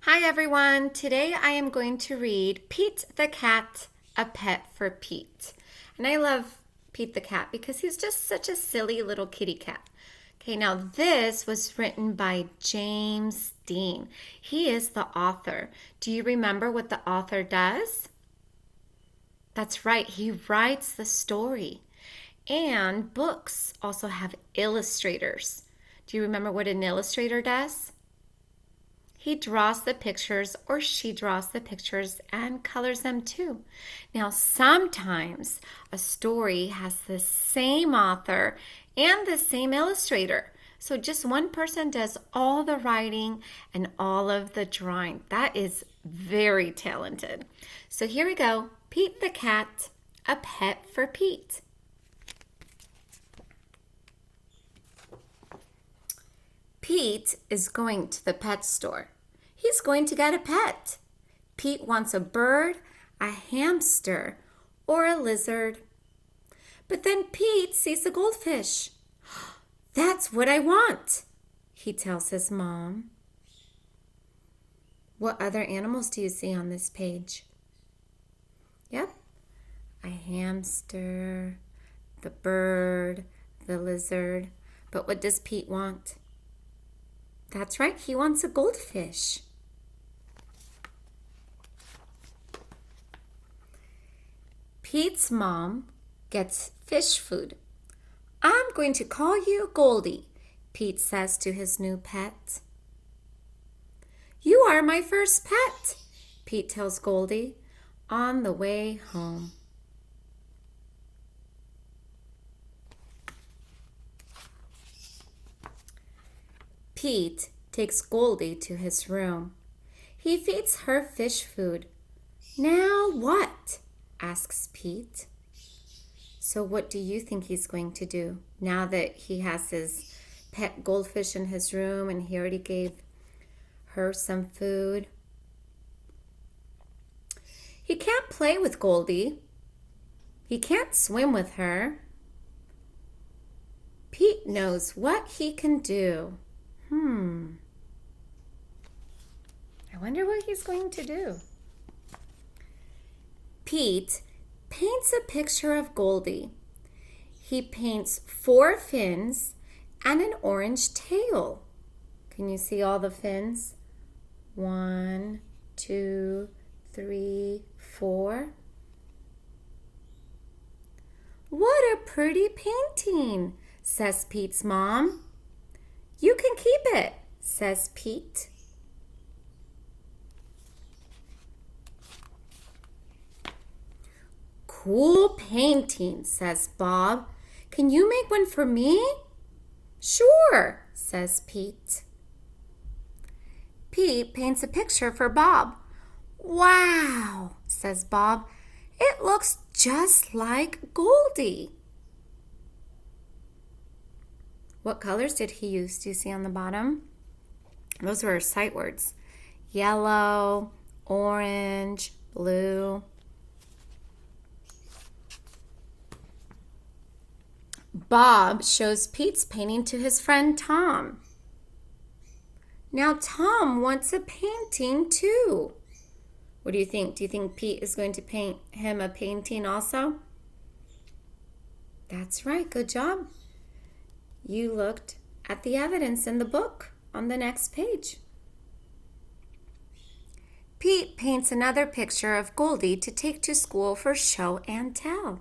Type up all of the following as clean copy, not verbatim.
Hi everyone, today I am going to read Pete the Cat, A Pet for Pete. And I love Pete the Cat because he's just such a silly little kitty cat. Okay, now this was written by James Dean. He is the author. Do you remember what the author does? That's right, he writes the story. And books also have illustrators. Do you remember what an illustrator does? He draws the pictures or she draws the pictures and colors them too. Now, sometimes a story has the same author and the same illustrator. So just one person does all the writing and all of the drawing. That is very talented. So here we go. Pete the Cat, A Pet for Pete. Pete is going to the pet store. He's going to get a pet. Pete wants a bird, a hamster, or a lizard. But then Pete sees a goldfish. That's what I want, he tells his mom. What other animals do you see on this page? Yep, a hamster, the bird, the lizard. But what does Pete want? That's right, he wants a goldfish. Pete's mom gets fish food. I'm going to call you Goldie, Pete says to his new pet. You are my first pet, Pete tells Goldie on the way home. Pete takes Goldie to his room. He feeds her fish food. Now what? Asks Pete. So what do you think he's going to do now that he has his pet goldfish in his room and he already gave her some food? He can't play with Goldie. He can't swim with her. Pete knows what he can do. I wonder what he's going to do. Pete paints a picture of Goldie. He paints 4 fins and an orange tail. Can you see all the fins? 1, 2, 3, 4. What a pretty painting, says Pete's mom. You can keep it, says Pete. Cool painting, says Bob. Can you make one for me? Sure, says Pete. Pete paints a picture for Bob. Wow, says Bob. It looks just like Goldie. What colors did he use? Do you see on the bottom? Those were sight words. Yellow, orange, blue. Bob shows Pete's painting to his friend Tom. Now Tom wants a painting too. What do you think? Do you think Pete is going to paint him a painting also? That's right, good job. You looked at the evidence in the book on the next page. Pete paints another picture of Goldie to take to school for show and tell.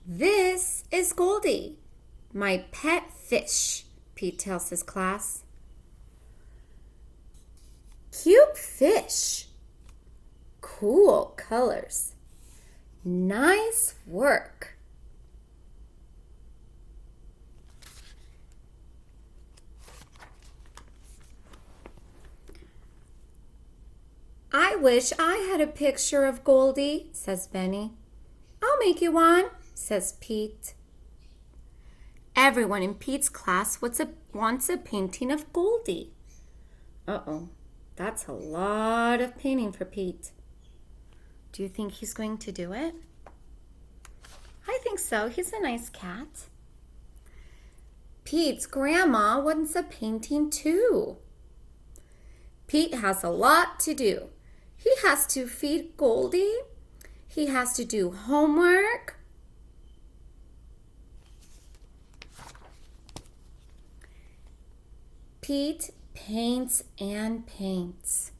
This is Goldie, my pet fish, Pete tells his class. Cute fish. Cool colors. Nice work. I wish I had a picture of Goldie, says Benny. I'll make you one, says Pete. Everyone in Pete's class wants a painting of Goldie. Uh-oh, that's a lot of painting for Pete. Do you think he's going to do it? I think so. He's a nice cat. Pete's grandma wants a painting too. Pete has a lot to do. He has to feed Goldie. He has to do homework. Pete paints and paints.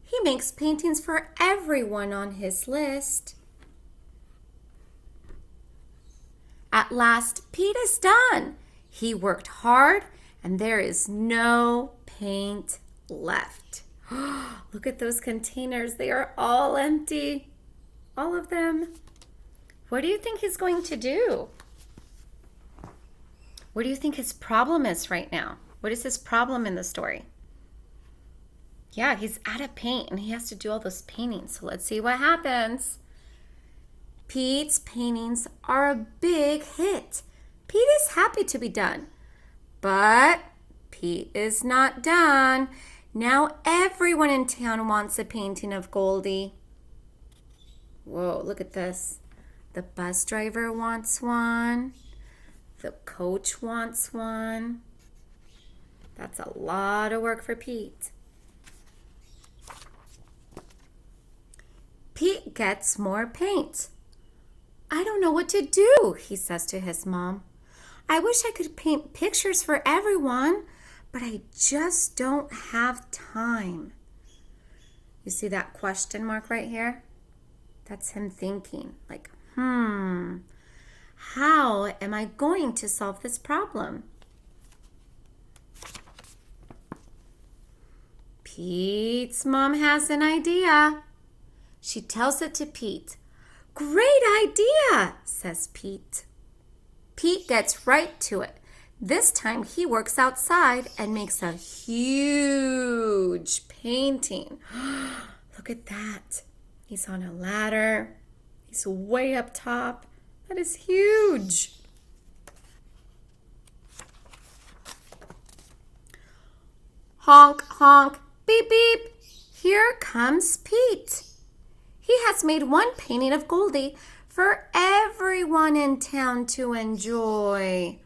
He makes paintings for everyone on his list. At last, Pete is done. He worked hard and there is no paint left. Look at those containers. They are all empty. All of them. What do you think he's going to do? What do you think his problem is right now? What is his problem in the story? Yeah, he's out of paint and he has to do all those paintings. So let's see what happens. Pete's paintings are a big hit. Pete is happy to be done. But Pete is not done. Now everyone in town wants a painting of Goldie. Whoa, look at this. The bus driver wants one. The coach wants one. That's a lot of work for Pete. Pete gets more paint. I don't know what to do, he says to his mom. I wish I could paint pictures for everyone, but I just don't have time. You see that question mark right here? That's him thinking, like, how am I going to solve this problem? Pete's mom has an idea. She tells it to Pete. Great idea, says Pete. Pete gets right to it. This time he works outside and makes a huge painting. Look at that. He's on a ladder. He's way up top. That is huge. Honk, honk, beep, beep. Here comes Pete. He has made one painting of Goldie for everyone in town to enjoy.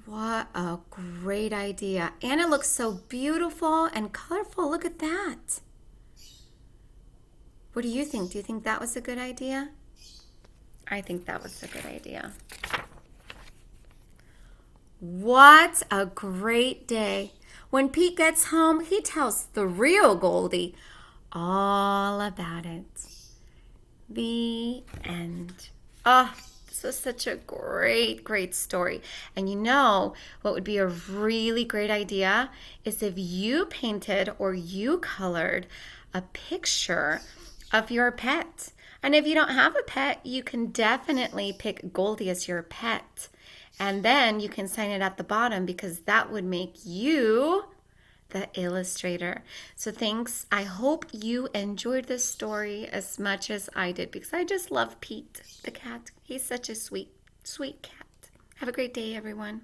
What a great idea. And it looks so beautiful and colorful. Look at that. What do you think? Do you think that was a good idea? I think that was a good idea. What a great day. When Pete gets home, he tells the real Goldie all about it. The end. Oh, this was such a great story. And you know what would be a really great idea is if you painted or you colored a picture of your pet. And if you don't have a pet, you can definitely pick Goldie as your pet. And then you can sign it at the bottom because that would make you the illustrator. So thanks. I hope you enjoyed this story as much as I did because I just love Pete the cat. He's such a sweet cat. Have a great day, everyone.